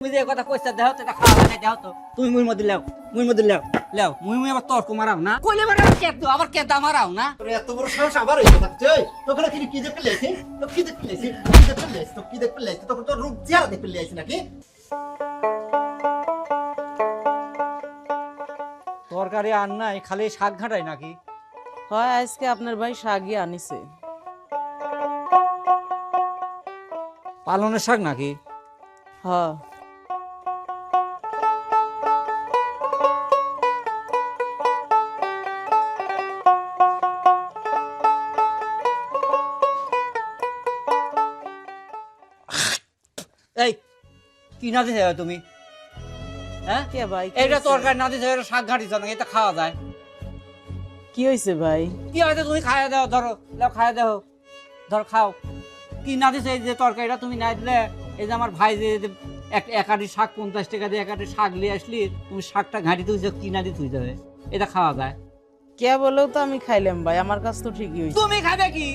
তুমি যে কথা কইছা দেও তো এটা খাওয়া লাগে দেও তো তুমি মুই মধ্যে লেও মুই মধ্যে লেও লেও মুই আবার তর্ক মারাও না কইলে মারা কেদ আবার কেদা মারাও না তোরে এত বড় সাহস আবার হইছে থাকছে তোকে কি দেখতে লেছি তো কি দেখতে লেছি কি দেখতে লেছি তো কি দেখতে লেছি তোকে তো রূপ চেহারা দেখতে লেছি নাকি তরকারি আর নাই খালি শাক ঘাটাই নাকি হয় আজকে আপনার ভাই শাকই আনিছে। পালনের শাক নাকি হ এই কি না দিছে তুমি হ্যাঁ কে ভাই এইটা তরকারি না দিছে এটা শাক ঘাটিছ না এটা খাওয়া যায় কি হয়েছে ভাই? কি হয়তো তুমি খাইয়া দাও ধরো লেও খাইয়া দাও ধর খাও কি না দিছে এই যে তরকারিটা তুমি না দিলে এই যে আমার ভাই যে একাটি শাক 50 টাকা দিয়ে একাটি শাক নিয়ে আসলি তুমি শাকটা ঘাঁটি তুই কি না দিয়ে তুই যাবে এটা খাওয়া যায় কে বলেও তো আমি খাইলাম ভাই, আমার কাছ তো ঠিকই হয়েছে। তুমি খাবে কি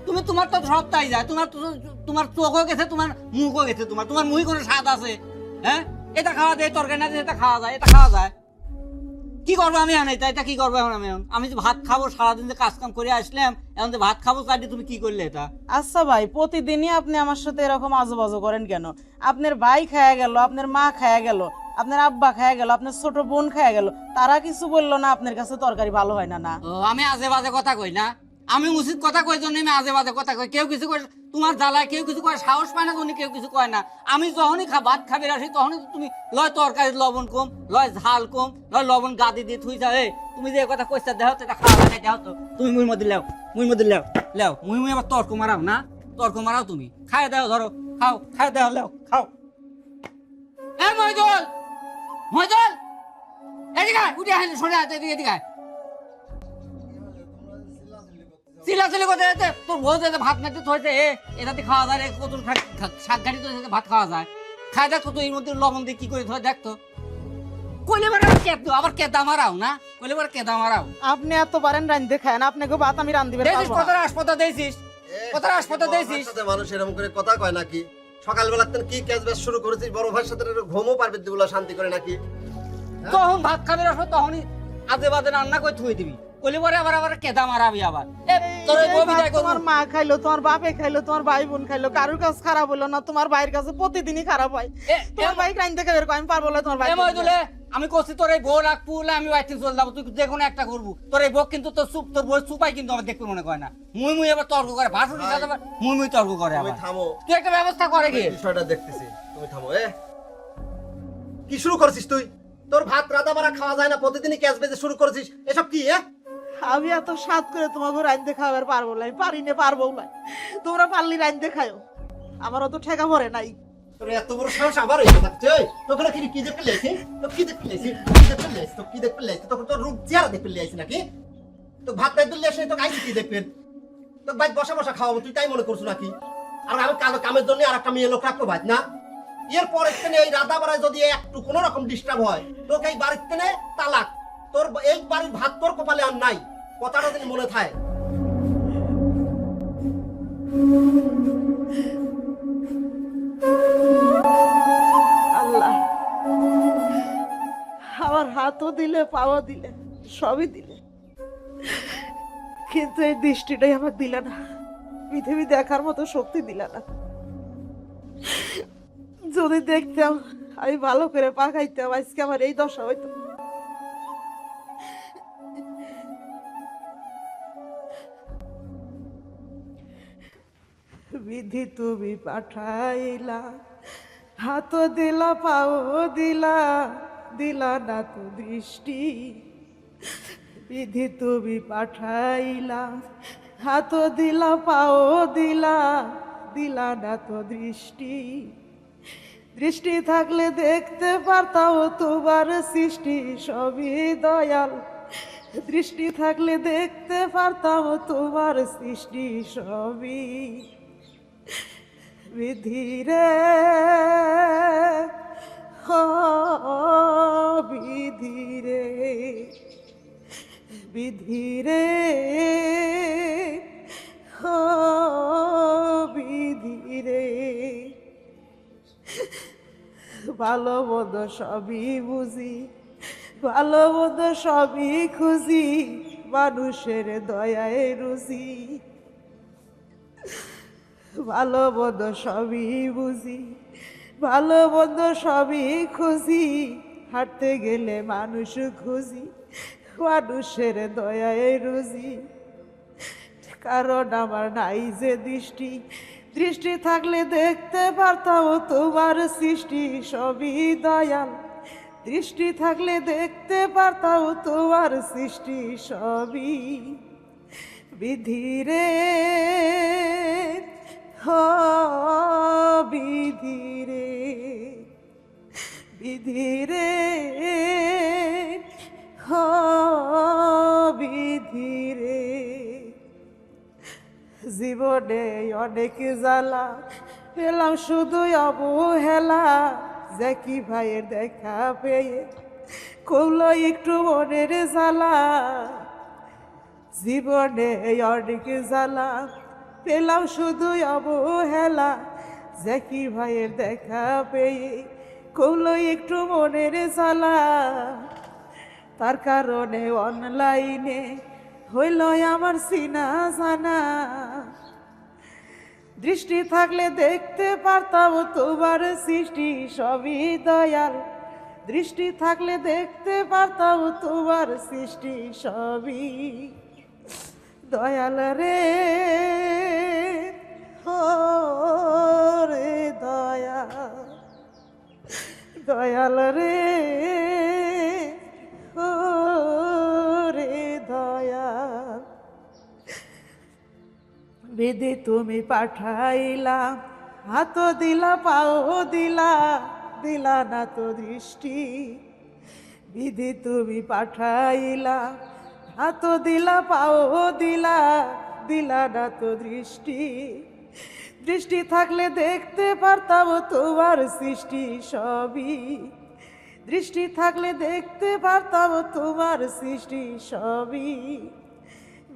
তুমি তোমার তো সব তাই যায় তোমার চোখও গেছে তোমার মুখও গেছে তোমার মুখে কোনো স্বাদ আছে হ্যাঁ এটা খাওয়া যায় তরকারি না দিয়ে এটা খাওয়া যায় এটা খাওয়া যায় কি করবো আমি এখন এটা কি করবো এখন আমি যে ভাত খাবো সারাদিন যে কাজ কাম করে আসলাম এখন যে ভাত খাবো চাইলে তুমি কি করলে এটা আচ্ছা ভাই, প্রতিদিনই আপনি আমার সাথে এরকম আজবাজো করেন কেন? আপনার ভাই খায়া গেল, আপনার মা খায়া গেল, আপনার আব্বা খায়া গেল, আপনার ছোট বোন খায়া গেল, তারা কিছু বললো না আপনার কাছে তরকারি ভালো হয় না? না আমি আজে বাজে কথা কই না, আমি উচিত কথা কই জন্য আমি আজে বাজে কথা কই। কেউ কিছু কয় তোমার জ্বালায়, কেউ কিছু কয় সাহস পায় না তুমি, কেউ কিছু কয় না। আমি যখনই ভাত খাবে আসি তখনই তুমি লয় তরকারির লবণ কম, লয় ঝাল কম, লয় লবণ গাদি দিয়ে থুই যাও। তুমি যে কথা কইছা দেও তো এটা খাওয়া লাগে দেও তো তুমি মুই মধ্যে লেও লেও মুই আবার তর্ক মারাও না, তর্ক মারাও তুমি খাই দেও ধরো খাও খাই দেও লেও খাও। এ মইদুল এদিকে উঠে আসলে সরে আসতে এদিকে চিলাচিলি করতে যেতে তোর বউ যেতে ভাত নাতে থইতে এটাতে খাওয়া যায় কত শাক গাড়ি তো ভাত খাওয়া যায় খাই দেখ তো এর মধ্যে লবণ দিয়ে কি করে থয় দেখ তো কইলে বারে আবার কেদা মারাও না কইলে বারে কেদা মারাও। আপনি এত পারেন রান্ধতে খান, আপনাকে ভাত আমি রান্ধিবে দেখিস কত হাসপাতাল দিয়েছিস কত হাসপাতাল দিয়েছিস মানুষ এরকম করে কথা কয় নাকি? সকালবেলা তেন কি কাজ বাজ শুরু করেছিস? বড় ভাইয়ের সাথে ঘুমও পারবে দিগুলা শান্তি করে নাকি? তখন ভাত খাবে আসো তখনই আজে বাজে রান্না করে থুই দিবি কইলে বারে আবার কেদা মারাবি আবার। তোর তোমার মা খাইলো, তোমার বাপে খাইলো, তোমার ভাই বোন খাইলো, কারোর কাছে খারাপ হলো না, তোমার ভাইয়ের কাছে প্রতিদিনই খারাপ হয়। তোমার ভাই রান্ধতে খাবে আমি পারবো না তোমার ভাই। আমি কইছি তোর এই বউ রাখবো আমি বাইতে চলে যাবো, তুই যে কোনো একটা করবো। তোর এই বউ কিন্তু তোর বউ চুপাই কিন্তু আমার দেখতে মনে করে না, মুই আবার তর্ক করে ভাসুরি সাথে মুই তর্ক করে তুমি আবার। থামো, তুই একটা ব্যবস্থা করে কি বিষয়টা দেখতেছি। তুমি থামো। কি শুরু করছিস তুই? তোর ভাত রাধা বাড়া খাওয়া যায় না, প্রতিদিনই ক্যাশ বেজে শুরু করছিস এসব কি? আমি এত স্বাদ করে তোমাকে রান্ধতে খাবার পারবো না, পারি না, পারবো না। তোমরা পারলি রান্ধতে খাও, আমার অত ঠেকা পড়ে নাই। তোর এত বড় সাহস আবার হইছে থাকছে তোকে কি দেখতে লেছি তো কি দেখতে লেছি কি দেখতে লেছি তো কি দেখতে লেছি তোকে তো রূপ চেহারা দেখতে লেছি নাকি? তো ভাত টাই দিলে এসে তো আইছি কি দেখবেন? তো ভাই বসা বসা খাওয়াবো তুই তাই মনে করছো নাকি? আর আমি কামের জন্য আর একটা মেয়ে লোক রাখবো ভাই না? এরপর এখানে এই রাধা বাড়ায় যদি একটু কোনো রকম ডিস্টার্ব হয় তোকে এই বাড়ির থেকে তালাক। তোর এই বাড়ির ভাত তোর কপালে আর নাই, কথাটা যদি মনে থাকে। আল্লাহ আমার হাতও দিলে, পাওয়া দিলে, সবই দিলে, কিন্তু এই দৃষ্টিটাই আমার দিলে না, পৃথিবী দেখার মতো শক্তি দিলে না। যদি দেখতাম আমি ভালো করে পাকাইতাম আজকে আমার এই দশা হইতো। বিধি তুমি পাঠাইলা, হাত দিলা, পাও দিলা, দিলা না তো দৃষ্টি। বিধি তুমি পাঠাইলা, হাত দিলা, পাও দিলা, দিলা না তো দৃষ্টি। দৃষ্টি থাকলে দেখতে পারতাম তোমার সৃষ্টি সবই দয়াল। দৃষ্টি থাকলে দেখতে পারতাম তোমার সৃষ্টি সবই। বিধিরে বিধিরে বিধিরে বিধিরে ভালো মন্দ সবই বুঝি, ভালো মন্দ সবই খুঁজি, মানুষের দয়ায় রুজি। ভালো মন্দ সবই বুঝি, ভালো মন্দ সবই খুঁজি, হাঁটতে গেলে মানুষ খুঁজি, মানুষের দয়ায় রুজি। কারণ আমার নাই যে দৃষ্টি, দৃষ্টি থাকলে দেখতে পারতাম তোমার সৃষ্টি সবই দয়াল। দৃষ্টি থাকলে দেখতে পারতাম তোমার সৃষ্টি সবই বিধিরে, বিধিরে, বিধিরে, বিধিরে। জীবনে অনেক জ্বালা পেলাম শুধু অবহেলা, জ্যাকি ভাইয়ের দেখা পেয়ে কমলো একটু মনের জ্বালা। জীবনে অনেক জ্বালা পেলাম শুধু অবহেলা, জ্যাকি ভাইয়ের দেখা পেয়ে কমলো একটু মনের জ্বালা। তার কারণে অনলাইনে হইল আমার চিনা জানা, দৃষ্টি থাকলে দেখতে পারতাম তোমার সৃষ্টি সবই দয়াল। দৃষ্টি থাকলে দেখতে পারতাম তোমার সৃষ্টি সবই দয়াল রে, ও রে দয়াল, দয়াল রে, ও রে দয়াল। বিধি তুমি পাঠাইলা, হাত দিলা পাও দিলা, দিলা না তো দৃষ্টি। বিধি তুমি পাঠাইলা, হাত দিলা পাও দিলা, দিলা না তো দৃষ্টি। দৃষ্টি থাকলে দেখতে পারতাম তোমার সৃষ্টি সবই, দৃষ্টি থাকলে দেখতে পারতাম তোমার সৃষ্টি সবই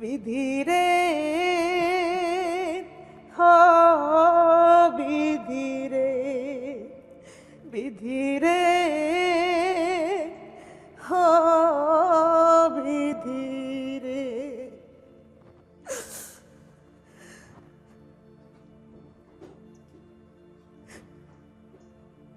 বিধিরে, বিধিরে, বিধিরে, বিধি।